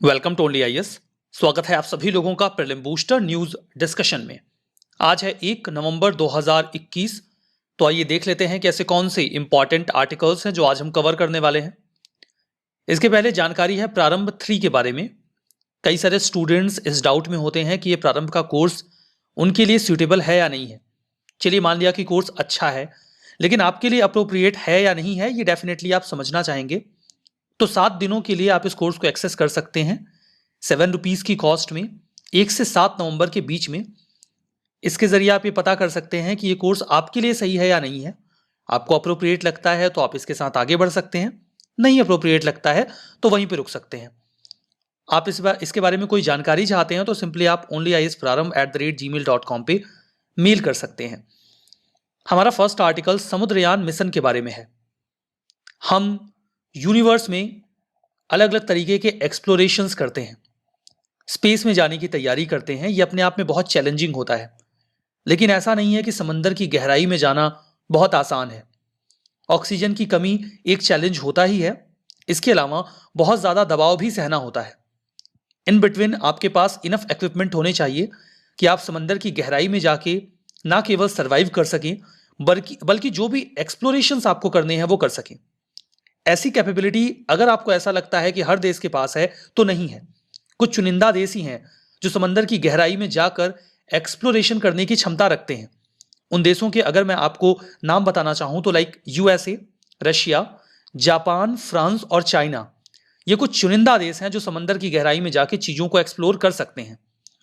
Welcome to only IAS. स्वागत है आप सभी लोगों का प्रीलिम बूस्टर न्यूज डिस्कशन में। आज है 1 नवंबर 2021। तो आइए देख लेते हैं कि ऐसे कौन से इंपॉर्टेंट आर्टिकल्स हैं जो आज हम कवर करने वाले हैं। इसके पहले जानकारी है प्रारंभ 3 के बारे में। कई सारे स्टूडेंट्स इस डाउट में होते हैं कि ये प्रारंभ का कोर्स उनके लिए सूटेबल है या नहीं है। चलिए मान लिया कि कोर्स अच्छा है, लेकिन आपके लिए अप्रोप्रिएट है या नहीं है ये डेफिनेटली आप समझना चाहेंगे। तो 7 दिनों के लिए आप इस कोर्स को एक्सेस कर सकते हैं 7 रुपीज की कॉस्ट में 1 से 7 नवंबर के बीच में। इसके जरिए आप ये पता कर सकते हैं कि ये कोर्स आपके लिए सही है या नहीं है। आपको अप्रोप्रिएट लगता है तो आप इसके साथ आगे बढ़ सकते हैं, नहीं अप्रोप्रिएट लगता है तो वहीं पे रुक सकते हैं। आप इसके बारे में कोई जानकारी चाहते हैं तो सिंपली आप onlyiaspraram@gmail.com पे मेल कर सकते हैं। हमारा फर्स्ट आर्टिकल समुद्रयान मिशन के बारे में है। हम यूनिवर्स में अलग अलग तरीके के एक्सप्लोरेशंस करते हैं, स्पेस में जाने की तैयारी करते हैं। ये अपने आप में बहुत चैलेंजिंग होता है, लेकिन ऐसा नहीं है कि समंदर की गहराई में जाना बहुत आसान है। ऑक्सीजन की कमी एक चैलेंज होता ही है, इसके अलावा बहुत ज्यादा दबाव भी सहना होता है। इन बिटवीन आपके पास इनफ इक्विपमेंट होने चाहिए कि आप समंदर की गहराई में जाके ना केवल सर्वाइव कर सकें बल्कि जो भी एक्सप्लोरेशंस आपको करने हैं वो कर सकें। ऐसी कैपेबिलिटी अगर आपको ऐसा लगता है कि हर देश के पास है तो नहीं है। कुछ चुनिंदा देश ही हैं जो समंदर की गहराई में जाकर एक्सप्लोरेशन करने की क्षमता रखते हैं। उन देशों के अगर मैं आपको नाम बताना चाहूं तो like USA, Russia, Japan, France और चाइना। ये कुछ चुनिंदा देश हैं जो समंदर की गहराई में जाके चीजों को एक्सप्लोर कर सकते हैं।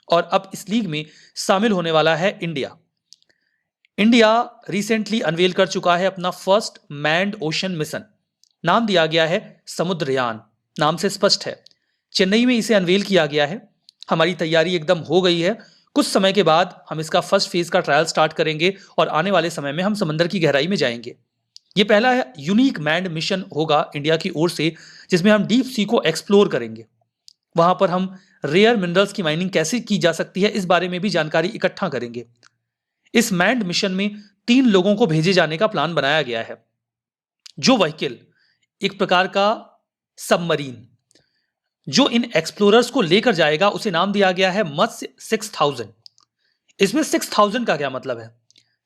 और अब इस लीग में शामिल होने वाला है इंडिया। इंडिया रिसेंटली अनवेल कर चुका है अपना फर्स्ट मैन्ड ओशन मिशन। नाम दिया गया है समुद्रयान। नाम से स्पष्ट है, चेन्नई में इसे अनवेल किया गया है। हमारी तैयारी एकदम हो गई है। कुछ समय के बाद हम इसका फर्स्ट फेज का ट्रायल स्टार्ट करेंगे और आने वाले समय में हम समंदर की गहराई में जाएंगे। ये पहला यूनिक मैन्ड मिशन होगा इंडिया की ओर से, जिसमें हम डीप सी को एक्सप्लोर करेंगे। वहां पर हम रेयर मिनरल्स की माइनिंग कैसे की जा सकती है इस बारे में भी जानकारी इकट्ठा करेंगे। इस मैन्ड मिशन में 3 लोगों को भेजे जाने का प्लान बनाया गया है। जो व्हीकल एक प्रकार का सबमरीन जो इन एक्सप्लोरर्स को लेकर जाएगा उसे नाम दिया गया है मत्स्य 6000। इसमें 6000 का क्या मतलब है?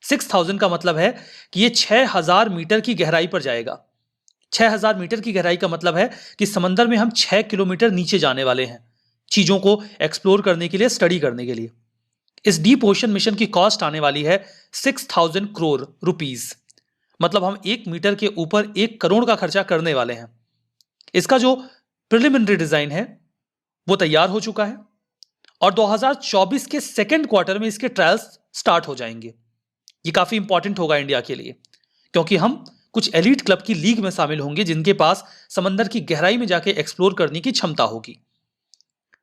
6000 का मतलब है कि ये 6000 मीटर की गहराई पर जाएगा। 6000 मीटर की गहराई का मतलब है कि समंदर में हम 6 किलोमीटर नीचे जाने वाले हैं चीजों को एक्सप्लोर करने के लिए, स्टडी करने के लिए। इस डीप ओशन मिशन की कॉस्ट आने वाली है 6000 करोड़ रुपीज। मतलब हम 1 मीटर के ऊपर 1 करोड़ का खर्चा करने वाले हैं। इसका जो प्रिलिमिनरी डिजाइन है वो तैयार हो चुका है और 2024 के सेकेंड क्वार्टर में इसके ट्रायल्स स्टार्ट हो जाएंगे। ये काफी इंपॉर्टेंट होगा इंडिया के लिए, क्योंकि हम कुछ एलीट क्लब की लीग में शामिल होंगे जिनके पास समंदर की गहराई में जाके एक्सप्लोर करने की क्षमता होगी।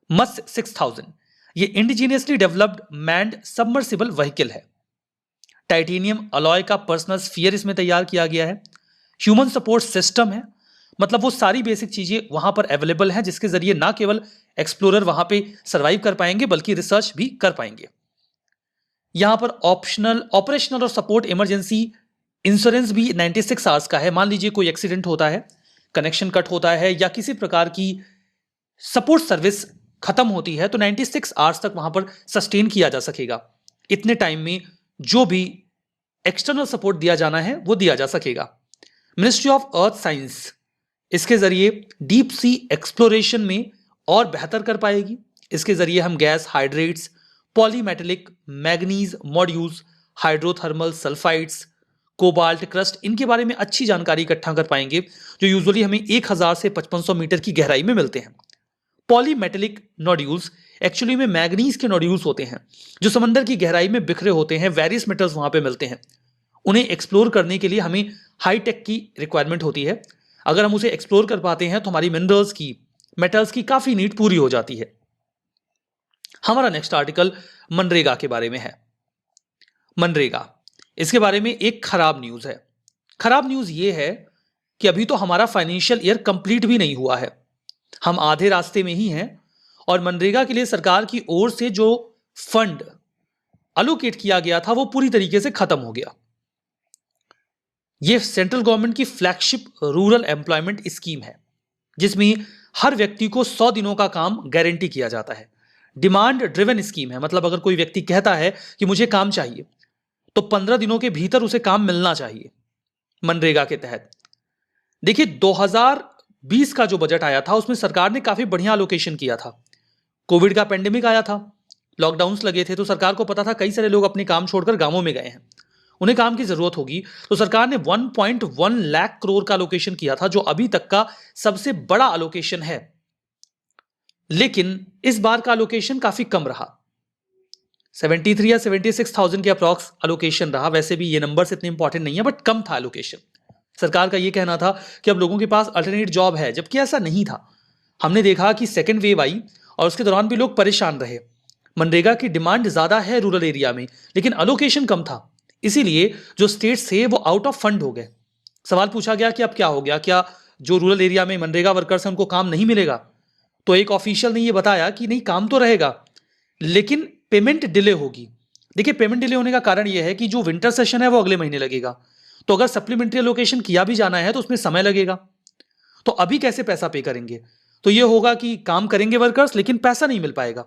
मत्स्य 6000 ये indigenously developed manned submersible vehicle है। टाइटेनियम अलॉय का पर्सनल स्फीयर इसमें तैयार किया गया है। ह्यूमन सपोर्ट सिस्टम है, मतलब वो सारी बेसिक चीजें वहां पर अवेलेबल हैं जिसके जरिए ना केवल एक्सप्लोरर वहां पे सरवाइव कर पाएंगे बल्कि रिसर्च भी कर पाएंगे। यहां पर ऑपरेशनल और सपोर्ट इमरजेंसी इंश्योरेंस भी 96 आवर्स का है। मान लीजिए कोई एक्सीडेंट होता है, कनेक्शन कट होता है या किसी प्रकार की सपोर्ट सर्विस खत्म होती है तो 96 आवर्स तक वहां पर सस्टेन किया जा सकेगा। इतने टाइम में जो भी एक्सटर्नल सपोर्ट दिया जाना है वो दिया जा सकेगा। मिनिस्ट्री ऑफ अर्थ साइंस इसके जरिए डीप सी एक्सप्लोरेशन में और बेहतर कर पाएगी। इसके जरिए हम gas hydrates, polymetallic manganese modules, hydrothermal sulphides, cobalt crust, इनके बारे में अच्छी जानकारी इकट्ठा कर पाएंगे जो यूजुअली हमें 1000 से 5500 मीटर की गहराई में मिलते हैं। पॉलीमेटेलिक नोड्यूल्स एक्चुअली में मैग्नीज के नोड्यूल्स होते हैं जो समंदर की गहराई में बिखरे होते हैं। वेरियस मेटल्स वहां पे मिलते हैं। उन्हें एक्सप्लोर करने के लिए हमें हाईटेक की रिक्वायरमेंट होती है। अगर हम उसे एक्सप्लोर कर पाते हैं तो हमारी मिनरल्स की, मेटल्स की काफी नीड पूरी हो जाती है। हमारा नेक्स्ट आर्टिकल मनरेगा के बारे में है। मनरेगा, इसके बारे में एक खराब न्यूज है। खराब न्यूज यह है कि अभी तो हमारा फाइनेंशियल ईयर कंप्लीट भी नहीं हुआ है, हम आधे रास्ते में ही हैं और मनरेगा के लिए सरकार की ओर से जो फंड अलोकेट किया गया था वो पूरी तरीके से खत्म हो गया। यह सेंट्रल गवर्नमेंट की फ्लैगशिप रूरल एम्प्लॉयमेंट स्कीम है जिसमें हर व्यक्ति को 100 दिनों का काम गारंटी किया जाता है। डिमांड ड्रिवन स्कीम है, मतलब अगर कोई व्यक्ति कहता है कि मुझे काम चाहिए तो 15 दिनों के भीतर उसे काम मिलना चाहिए मनरेगा के तहत। देखिए 2020 का जो बजट आया था उसमें सरकार ने काफी बढ़िया एलोकेशन किया था। कोविड का पेंडेमिक आया था, लॉकडाउन्स लगे थे, तो सरकार को पता था कई सारे लोग अपने काम छोड़कर गांवों में गए हैं, उन्हें काम की जरूरत होगी, तो सरकार ने 1.1 लाख करोड़ का एलोकेशन किया था, जो अभी तक का सबसे बड़ा एलोकेशन है। लेकिन इस बार का एलोकेशन काफी कम रहा, 73 या 76,000 के अप्रॉक्स एलोकेशन रहा। वैसे भी ये नंबर्स इतने इंपॉर्टेंट नहीं है, बट कम था एलोकेशन। सरकार का ये कहना था कि अब लोगों के पास अल्टरनेट जॉब है, जबकि ऐसा नहीं था। हमने देखा कि सेकेंड वेव आई और उसके दौरान भी लोग परेशान रहे। मनरेगा की डिमांड ज्यादा है रूरल एरिया में, लेकिन एलोकेशन कम था, इसीलिए जो स्टेट्स थे वो आउट ऑफ फंड हो गए। सवाल पूछा गया कि अब क्या हो गया, क्या जो रूरल एरिया में मनरेगा वर्कर्स हैं उनको काम नहीं मिलेगा? तो एक ऑफिशियल ने यह बताया कि नहीं, काम तो रहेगा लेकिन पेमेंट डिले होगी। देखिए पेमेंट डिले होने का कारण यह है कि जो विंटर सेशन है वो अगले महीने लगेगा, तो अगर सप्लीमेंट्री एलोकेशन किया भी जाना है तो उसमें समय लगेगा। तो अभी कैसे पैसा पे करेंगे? तो यह होगा कि काम करेंगे वर्कर्स लेकिन पैसा नहीं मिल पाएगा।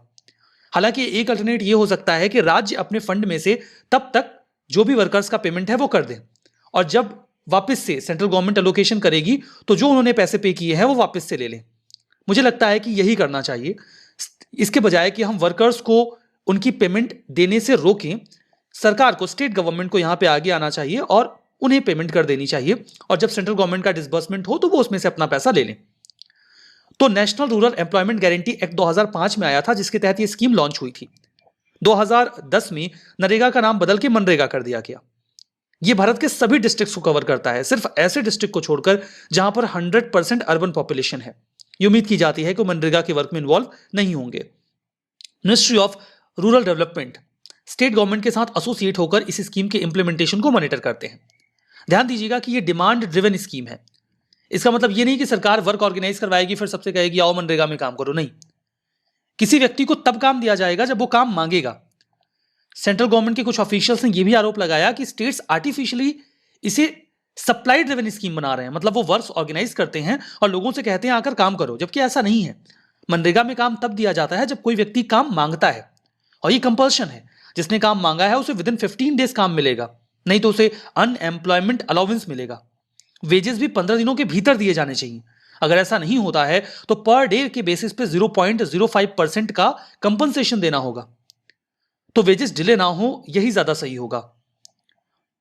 हालांकि एक अल्टरनेट यह हो सकता है कि राज्य अपने फंड में से तब तक जो भी वर्कर्स का पेमेंट है वो कर दें, और जब वापस से सेंट्रल गवर्नमेंट एलोकेशन करेगी तो जो उन्होंने पैसे पे किए हैं वो वापस से ले लें। मुझे लगता है कि यही करना चाहिए, इसके बजाय कि हम वर्कर्स को उनकी पेमेंट देने से रोकें। सरकार को, स्टेट गवर्नमेंट को यहां पे आगे आना चाहिए और उन्हें पेमेंट कर देनी चाहिए, और जब सेंट्रल गवर्नमेंट का डिसबर्समेंट हो तो वो उसमें से अपना पैसा ले लें। तो national rural employment guarantee act 2005 में आया था, जिसके तहत ये स्कीम लॉन्च हुई थी। 2010 में नरेगा का नाम बदल के मनरेगा कर दिया गया। ये भारत के सभी डिस्ट्रिक्ट्स को कवर करता है, सिर्फ ऐसे डिस्ट्रिक्ट को छोड़कर जहां पर 100% अर्बन पॉपुलेशन है। ये उम्मीद की जाती है कि मनरेगा के वर्क में इन्वॉल्व नहीं होंगे। Ministry of rural development state government के साथ एसोसिएट होकर इस स्कीम के इंप्लीमेंटेशन को मॉनिटर करते हैं। ध्यान दीजिएगा कि ये डिमांड ड्रिवन स्कीम है। इसका मतलब ये नहीं कि सरकार वर्क ऑर्गेनाइज करवाएगी फिर सबसे कहेगी आओ मनरेगा में काम करो, नहीं। किसी व्यक्ति को तब काम दिया जाएगा जब वो काम मांगेगा। सेंट्रल गवर्नमेंट के कुछ ऑफिशियल्स ने यह भी आरोप लगाया कि स्टेट्स आर्टिफिशियली इसे सप्लाई ड्रिवन स्कीम बना रहे हैं, मतलब वो वर्क्स ऑर्गेनाइज करते हैं और लोगों से कहते हैं आकर काम करो, जबकि ऐसा नहीं है। मनरेगा में काम तब दिया जाता है जब कोई व्यक्ति काम मांगता है, और ये कंपल्शन है। जिसने काम मांगा है उसे विदिन 15 डेज काम मिलेगा, नहीं तो उसे अनएम्प्लॉयमेंट अलाउंस मिलेगा। वेजेस भी 15 दिनों के भीतर दिए जाने चाहिए। अगर ऐसा नहीं होता है तो पर डे के बेसिस पे 0.05% का कंपनसेशन देना होगा। तो वेजेस डिले ना हो, यही ज्यादा सही होगा।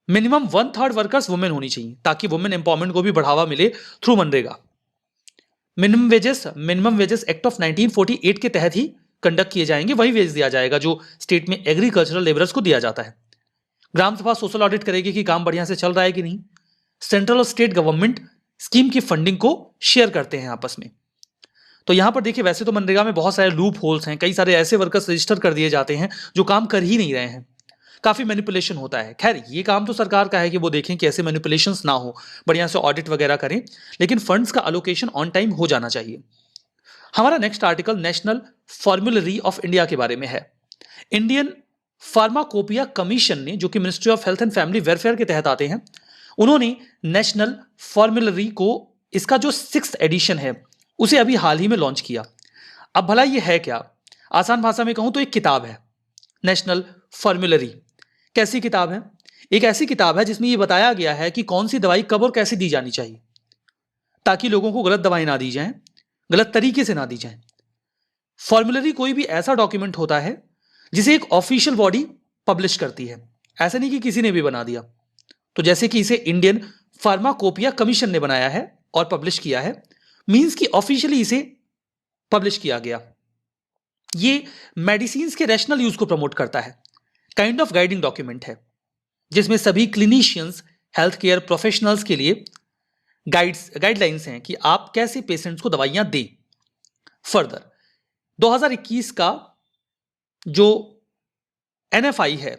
मिनिमम 1/3 वर्कर्स वुमेन होनी चाहिए ताकि वुमेन एम्पावरमेंट को भी बढ़ावा मिले through MNREGA. Minimum wages act of 1948 के तहत ही कंडक्ट किए जाएंगे, वही वेज दिया जाएगा जो स्टेट में एग्रीकल्चरल लेबरर्स को दिया जाता है। ग्राम सभा सोशल ऑडिट करेगी कि काम बढ़िया से चल रहा है कि नहीं। सेंट्रल और स्टेट गवर्नमेंट स्कीम की फंडिंग को शेयर करते हैं आपस में। तो यहां पर देखिए, वैसे तो मनरेगा में बहुत सारे लूप होल्स हैं, कई सारे ऐसे वर्कर्स रजिस्टर कर दिए जाते हैं जो काम कर ही नहीं रहे हैं, काफी मैनिपुलेशन होता है। खैर ये काम तो सरकार का है कि वो देखें कि ऐसे मैनिपुलेशंस ना हो, बढ़िया से ऑडिट वगैरह करें, लेकिन फंड्स का अलोकेशन ऑन टाइम हो जाना चाहिए। हमारा next article national formulary of India के बारे में है। इंडियन फार्माकोपिया कमीशन ने, जो कि ministry of health and family welfare के तहत आते हैं, उन्होंने नेशनल फॉर्मुलरी को, इसका जो 6th एडिशन है, उसे अभी हाल ही में लॉन्च किया। अब भला ये है क्या? आसान भाषा में कहूं तो एक किताब है नेशनल फॉर्मुलरी। कैसी किताब है? एक ऐसी किताब है जिसमें यह बताया गया है कि कौन सी दवाई कब और कैसे दी जानी चाहिए, ताकि लोगों को गलत दवाई ना दी जाए, गलत तरीके से ना दी जाए। फॉर्मुलरी कोई भी ऐसा डॉक्यूमेंट होता है जिसे एक ऑफिशियल बॉडी पब्लिश करती है, ऐसा नहीं कि किसी ने भी बना दिया। तो जैसे कि इसे इंडियन फार्माकोपिया कमीशन ने बनाया है और पब्लिश किया है, मींस कि ऑफिशियली इसे पब्लिश किया गया। ये मेडिसिन के रैशनल यूज को प्रमोट करता है, काइंड ऑफ गाइडिंग डॉक्यूमेंट है, जिसमें सभी क्लिनिशियंस, हेल्थ केयर प्रोफेशनल्स के लिए गाइडलाइंस हैं कि आप कैसे पेशेंट्स को दवाइयां दें। फर्दर 2021 का जो NFI है,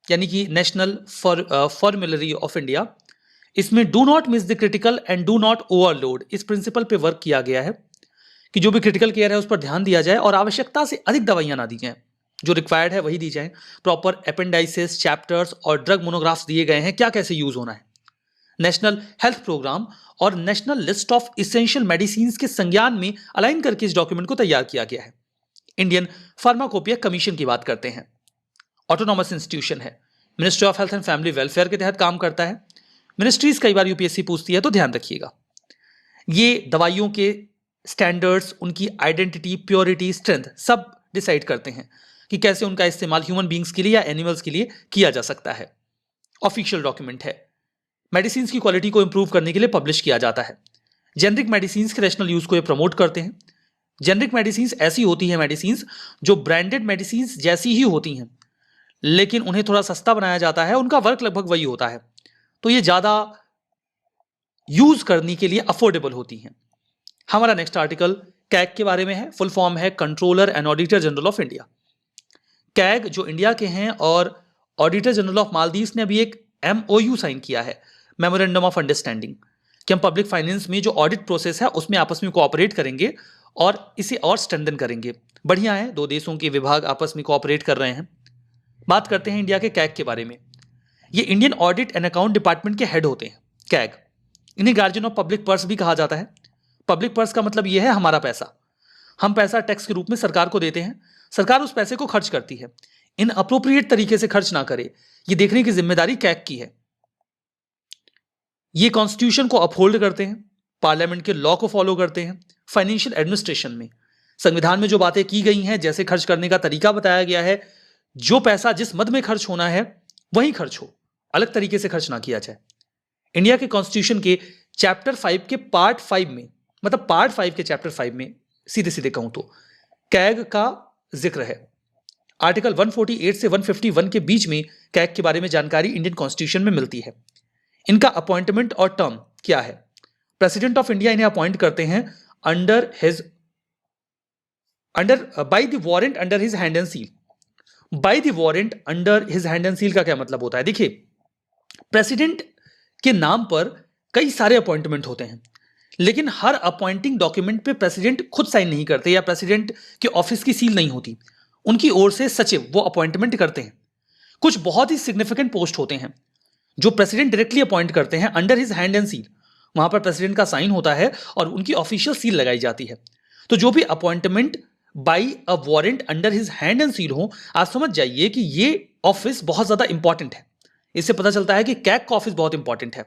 यानी कि नेशनल फॉर्मुलरी ऑफ इंडिया, इसमें do not miss the critical and do not overload, इस प्रिंसिपल पे वर्क किया गया है कि जो भी क्रिटिकल केयर है उस पर ध्यान दिया जाए और आवश्यकता से अधिक दवाइयां ना दी जाएं, जो रिक्वायर्ड है वही दी जाएं। प्रॉपर एपेंडाइसिस, चैप्टर्स और ड्रग मोनोग्राफ्स दिए गए हैं, क्या कैसे यूज होना है। नेशनल हेल्थ प्रोग्राम और national list of essential medicine के संज्ञान में अलाइन करके इस डॉक्यूमेंट को तैयार किया गया है। इंडियन फार्माकोपिया कमीशन की बात करते हैं। ऑटोनॉमस इंस्टीट्यूशन है, ministry of health and family welfare के तहत काम करता है। मिनिस्ट्रीज कई बार यूपीएससी पूछती है, तो ध्यान रखिएगा। ये दवाइयों के स्टैंडर्ड्स, उनकी आइडेंटिटी, प्योरिटी, स्ट्रेंथ सब डिसाइड करते हैं कि कैसे उनका इस्तेमाल ह्यूमन बींग्स के लिए या एनिमल्स के लिए किया जा सकता है। ऑफिशियल डॉक्यूमेंट है। मेडिसिन की क्वालिटी को इंप्रूव करने के लिए पब्लिश किया जाता है। जेनरिक मेडिसिन के रैशनल यूज को ये प्रमोट करते हैं। जेनरिक मेडिसिन ऐसी होती है मेडिसिन जो ब्रांडेड मेडिसिन जैसी ही होती हैं, लेकिन उन्हें थोड़ा सस्ता बनाया जाता है, उनका वर्क लगभग वही होता है, तो ये ज्यादा यूज करने के लिए अफोर्डेबल होती हैं। हमारा नेक्स्ट आर्टिकल कैग के बारे में है। फुल फॉर्म है controller and auditor general of India. CAG जो इंडिया के हैं और ऑडिटर जनरल ऑफ मालदीव्स ने अभी एक MOU साइन किया है, मेमोरेंडम ऑफ अंडरस्टैंडिंग, कि हम पब्लिक फाइनेंस में जो ऑडिट प्रोसेस है उसमें आपस में कोऑपरेट करेंगे और इसे और स्ट्रेंथन करेंगे। बढ़िया है, दो देशों के विभाग आपस में कोऑपरेट कर रहे हैं। बात करते हैं इंडिया के कैग के बारे में। ये Indian audit and account department के हेड होते हैं कैग। इन्हें गार्जियन ऑफ पब्लिक पर्स भी कहा जाता है। पब्लिक पर्स का मतलब यह है हमारा पैसा। हम पैसा टैक्स के रूप में सरकार को देते हैं, सरकार उस पैसे को खर्च करती है। इन अप्रोप्रिएट तरीके से खर्च ना करे, ये देखने की जिम्मेदारी कैग की है। ये कॉन्स्टिट्यूशन को अपहोल्ड करते हैं, पार्लियामेंट के लॉ को फॉलो करते हैं। फाइनेंशियल एडमिनिस्ट्रेशन में संविधान में जो बातें की गई हैं, जैसे खर्च करने का तरीका बताया गया है, जो पैसा जिस मद में खर्च होना है वही खर्च हो, अलग तरीके से खर्च ना किया जाए। इंडिया के कॉन्स्टिट्यूशन के चैप्टर 5 के पार्ट 5 में, मतलब पार्ट 5 के चैप्टर 5 में सीधे सीधे कहूं तो कैग का जिक्र है। आर्टिकल 148 से 151 के बीच में कैग के बारे में जानकारी इंडियन कॉन्स्टिट्यूशन में मिलती है। इनका अपॉइंटमेंट और टर्म क्या है? प्रेसिडेंट ऑफ इंडिया इन्हें अपॉइंट करते हैं by the warrant under his hand and seal. By the warrant under his hand and seal का क्या मतलब होता है? देखिए, प्रेसिडेंट के नाम पर कई सारे अपॉइंटमेंट होते हैं, लेकिन हर अपॉइंटिंग डॉक्यूमेंट पे प्रेसिडेंट खुद साइन नहीं करते या प्रेसिडेंट के ऑफिस की सील नहीं होती। उनकी ओर से सचिव वो अपॉइंटमेंट करते हैं। कुछ बहुत ही सिग्निफिकेंट पोस्ट होते हैं जो प्रेसिडेंट डायरेक्टली अपॉइंट करते हैं under his hand and seal. वहां पर प्रेसिडेंट का साइन होता है और उनकी ऑफिशियल सील लगाई जाती है। तो जो भी appointment by a warrant under his hand and seal हो, आप समझ जाइए कि ये ऑफिस बहुत ज्यादा इंपॉर्टेंट है। इससे पता चलता है कि कैग का ऑफिस बहुत इंपॉर्टेंट है।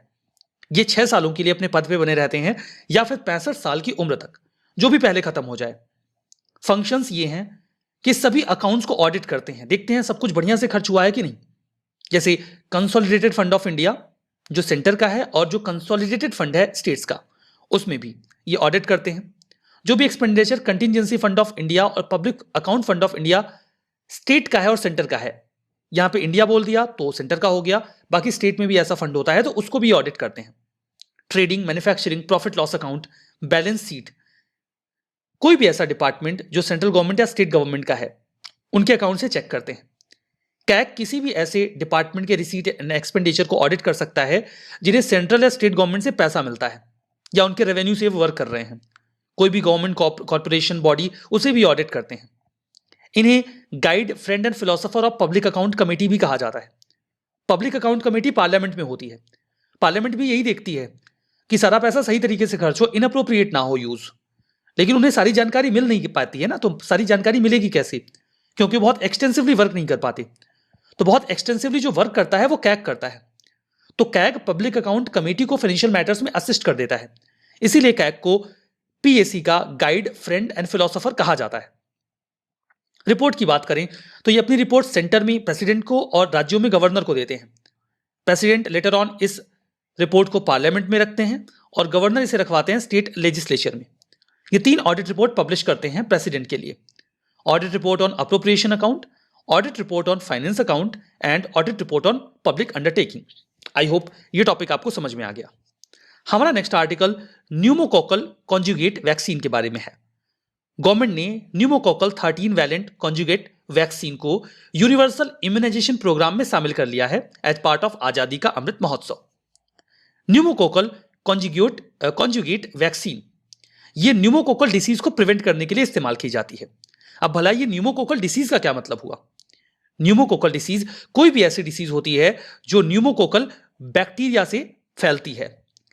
ये 6 सालों के लिए अपने पद पे बने रहते हैं या फिर 65 साल की उम्र तक, जो भी पहले खत्म हो जाए। फंक्शंस ये हैं कि सभी अकाउंट्स को ऑडिट करते हैं, देखते हैं सब कुछ बढ़िया से खर्च हुआ है कि नहीं। जैसे कंसोलिडेटेड फंड ऑफ इंडिया जो सेंटर का है और जो कंसोलिडेटेड फंड है स्टेट्स का, उसमें भी ये ऑडिट करते हैं। जो भी expenditure contingency fund of India और public account fund of India state का है और सेंटर का है, यहां पे इंडिया बोल दिया तो सेंटर का हो गया, बाकी स्टेट में भी ऐसा फंड होता है तो उसको भी ऑडिट करते हैं। Trading, manufacturing, profit loss account, balance sheet, कोई भी ऐसा डिपार्टमेंट जो सेंट्रल गवर्नमेंट या स्टेट गवर्नमेंट का है, उनके अकाउंट से चेक करते हैं। कैग किसी भी ऐसे डिपार्टमेंट के रिसीट एंड एक्सपेंडिचर को ऑडिट कर सकता है जिन्हें सेंट्रल या स्टेट गवर्नमेंट से पैसा मिलता है या उनके रेवेन्यू से वो वर्क कर रहे हैं। कोई भी गवर्नमेंट कॉर्पोरेशन बॉडी, उसे भी ऑडिट करते हैं। इन्हें guide, friend and philosopher of public account committee भी कहा जाता है। पब्लिक अकाउंट कमेटी पार्लियामेंट में होती है। पार्लियामेंट भी यही देखती है कि सारा पैसा सही तरीके से खर्च हो, इनअप्रोप्रिएट ना हो यूज। लेकिन उन्हें सारी जानकारी मिल नहीं पाती है ना, तो सारी जानकारी मिलेगी कैसे? क्योंकि बहुत एक्सटेंसिवली वर्क नहीं कर पाते। तो बहुत एक्सटेंसिवली जो वर्क करता है वो कैग करता है। तो कैग पब्लिक अकाउंट कमेटी को फाइनेंशियल मैटर्स में असिस्ट कर देता है। इसीलिए कैग को PAC का गाइड, फ्रेंड एंड फिलोसोफर कहा जाता है। रिपोर्ट की बात करें तो ये अपनी रिपोर्ट सेंटर में प्रेसिडेंट को और राज्यों में गवर्नर को देते हैं। प्रेसिडेंट लेटर ऑन इस रिपोर्ट को पार्लियामेंट में रखते हैं और गवर्नर इसे रखवाते हैं स्टेट लेजिस्लेचर में। ये 3 ऑडिट रिपोर्ट पब्लिश करते हैं प्रेसिडेंट के लिए। Audit report on appropriation account, audit report on finance account and audit report on public undertaking. I hope ये टॉपिक आपको समझ में आ गया। हमारा next article pneumococcal conjugate vaccine के बारे में है। गवर्नमेंट ने न्यूमोकोकल 13 वैलेंट कॉन्जुगेट वैक्सीन को यूनिवर्सल इम्यूनाइजेशन प्रोग्राम में शामिल कर लिया है एज पार्ट ऑफ आजादी का Amrit Mahotsav. Pneumococcal conjugate vaccine ये न्यूमोकोकल डिसीज को प्रिवेंट करने के लिए इस्तेमाल की जाती है। अब भला ये न्यूमोकोकल डिसीज का क्या मतलब हुआ? न्यूमोकोकल डिसीज कोई भी ऐसी डिसीज होती है जो न्यूमोकोकल बैक्टीरिया से फैलती है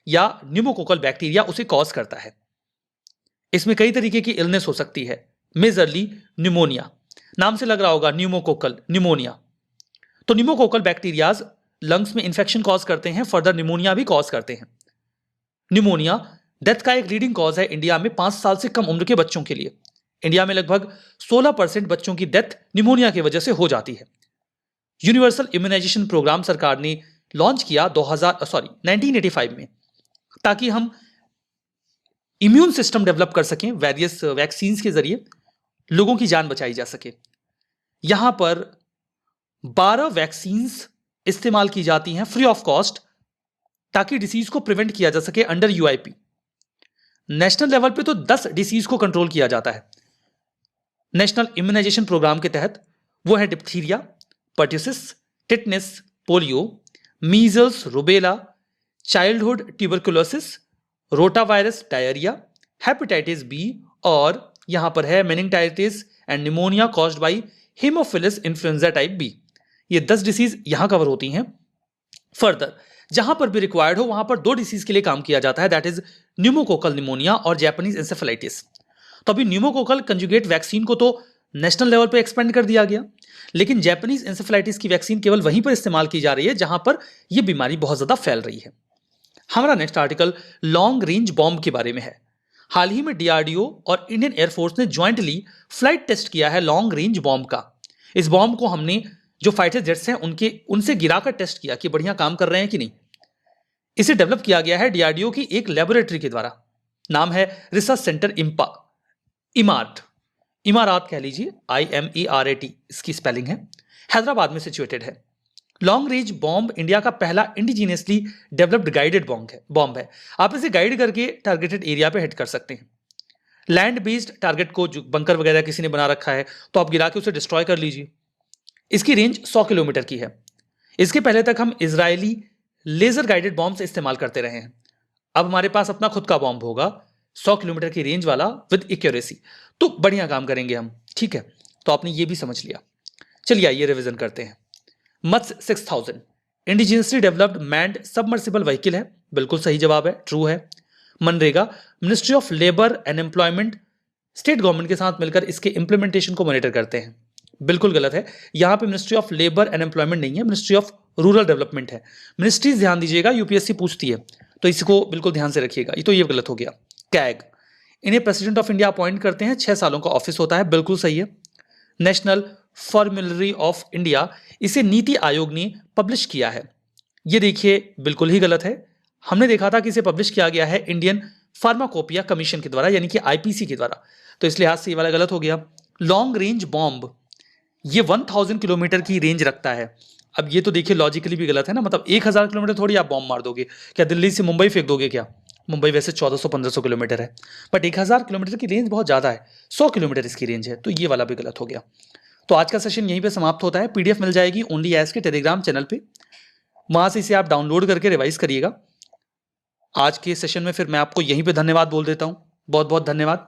या न्यूमोकोकल बैक्टीरिया उसे कॉज करता है। इसमें कई तरीके की इलनेस हो सकती है, मेजरली न्यूमोनिया। नाम से लग रहा होगा न्यूमोकोकल, न्यूमोनिया। तो न्यूमोकोकल बैक्टीरियाज लंग्स में इंफेक्शन कॉज करते हैं, फर्दर न्यूमोनिया भी कॉज करते हैं। न्यूमोनिया डेथ का एक लीडिंग कॉज है इंडिया में 5 साल से कम उम्र के बच्चों के लिए। इंडिया में लगभग 16% बच्चों की डेथ न्यूमोनिया की वजह से हो जाती है। यूनिवर्सल इम्यूनाइजेशन प्रोग्राम सरकार ने लॉन्च किया 1985 में, ताकि हम इम्यून सिस्टम डेवलप कर सकें, वेरियस वैक्सीन्स के जरिए लोगों की जान बचाई जा सके। यहां पर 12 वैक्सीन्स इस्तेमाल की जाती हैं फ्री ऑफ कॉस्ट, ताकि डिसीज को प्रिवेंट किया जा सके अंडर यूआईपी। नेशनल लेवल पे तो 10 डिसीज को कंट्रोल किया जाता है नेशनल इम्यूनाइजेशन प्रोग्राम के तहत। वो है diphtheria, pertussis, tetanus, polio, measles, rubella, childhood tuberculosis, rotavirus, diarrhoea, hepatitis B, और यहां पर है meningitis and pneumonia caused by haemophilus influenza type B. ये 10 डिसीज यहां कवर होती हैं। फर्दर जहां पर भी रिक्वायर्ड हो वहां पर 2 डिसीज के लिए काम किया जाता है, दैट इज न्यूमोकोकल निमोनिया और जापानीज इंसेफेलाइटिस। तो अभी न्यूमोकोकल कंजुगेट वैक्सीन को तो नेशनल लेवल पे एक्सपेंड कर दिया गया, लेकिन जापानीज इंसेफेलाइटिस की वैक्सीन केवल वहीं पर इस्तेमाल की जा रही है जहां पर यह बीमारी बहुत ज्यादा फैल रही है। हमारा next article long range bomb के बारे में है। हाल ही में डीआरडीओ और इंडियन एयरफोर्स ने ज्वाइंटली फ्लाइट टेस्ट किया है लॉन्ग रेंज बॉम्ब का। इस बॉम्ब को हमने जो फाइटर जेट्स हैं उनसे गिराकर टेस्ट किया कि बढ़िया काम कर रहे हैं कि नहीं। इसे डेवलप किया गया है डीआरडीओ की एक लेबोरेटरी के द्वारा। नाम है रिसर्च सेंटर इमारत, इमारात कह लीजिए, IMERAT इसकी स्पेलिंग है। हैदराबाद में सिचुएटेड है। लॉन्ग रेंज बॉम्ब इंडिया का पहला इंडिजीनियसली डेवलप्ड गाइडेड बॉम्ब है। आप इसे गाइड करके टारगेटेड एरिया पे हिट कर सकते हैं। लैंड बेस्ड टारगेट को, जो बंकर वगैरह किसी ने बना रखा है, तो आप गिरा के उसे डिस्ट्रॉय कर लीजिए। इसकी रेंज 100 किलोमीटर की है। इसके पहले तक हम इजरायली लेजर गाइडेड बॉम्ब से इस्तेमाल करते रहे हैं। अब हमारे पास अपना खुद का बॉम्ब होगा 100 किलोमीटर की रेंज वाला विद एक्यूरेसी, तो बढ़िया काम करेंगे हम। ठीक है, तो आपने ये भी समझ लिया। चलिए आइए रिवीजन करते हैं। मत्स्य 6000 indigenously developed manned submersible vehicle है, बिल्कुल सही जवाब है, ट्रू है। MNREGA ministry of labour and employment state government के साथ मिलकर इसके इंप्लीमेंटेशन को मॉनिटर करते हैं, बिल्कुल गलत है। यहां पे ministry of labour and employment नहीं है, मिनिस्ट्री ऑफ रूरल डेवलपमेंट है। मिनिस्ट्रीज ध्यान दीजिएगा, यूपीएससी पूछती है, तो इसको बिल्कुल ध्यान से रखिएगा। ये तो ये गलत हो गया। कैग इन्हें प्रेसिडेंट ऑफ इंडिया अपॉइंट करते हैं, 6 सालों का ऑफिस होता है, बिल्कुल सही है। नेशनल फॉर्मुलरी ऑफ इंडिया, इसे नीति आयोग ने पब्लिश किया है। ये देखिए बिल्कुल ही गलत है। हमने देखा था कि इसे पब्लिश किया गया है इंडियन फार्माकोपिया कमीशन के द्वारा, यानी कि आईपीसी के द्वारा, तो इस लिहाज से ये वाला गलत हो गया। लॉन्ग रेंज बॉम्ब ये 1000 किलोमीटर की रेंज रखता है। अब ये तो देखिए लॉजिकली भी गलत है ना, मतलब 1000 किलोमीटर थोड़ी आप बॉम्ब मार दोगे, क्या दिल्ली से मुंबई फेंक दोगे क्या? मुंबई वैसे 1400-1500 किलोमीटर है, बट 1000 किलोमीटर की रेंज बहुत ज़्यादा है। 100 किलोमीटर इसकी रेंज है, तो ये वाला भी गलत हो गया। तो आज का सेशन यहीं पे समाप्त होता है। पीडीएफ मिल जाएगी ओनली एस के टेलीग्राम चैनल पे, वहां से इसे आप डाउनलोड करके रिवाइज करिएगा। आज के सेशन में फिर मैं आपको यहीं पे धन्यवाद बोल देता हूँ। बहुत बहुत धन्यवाद।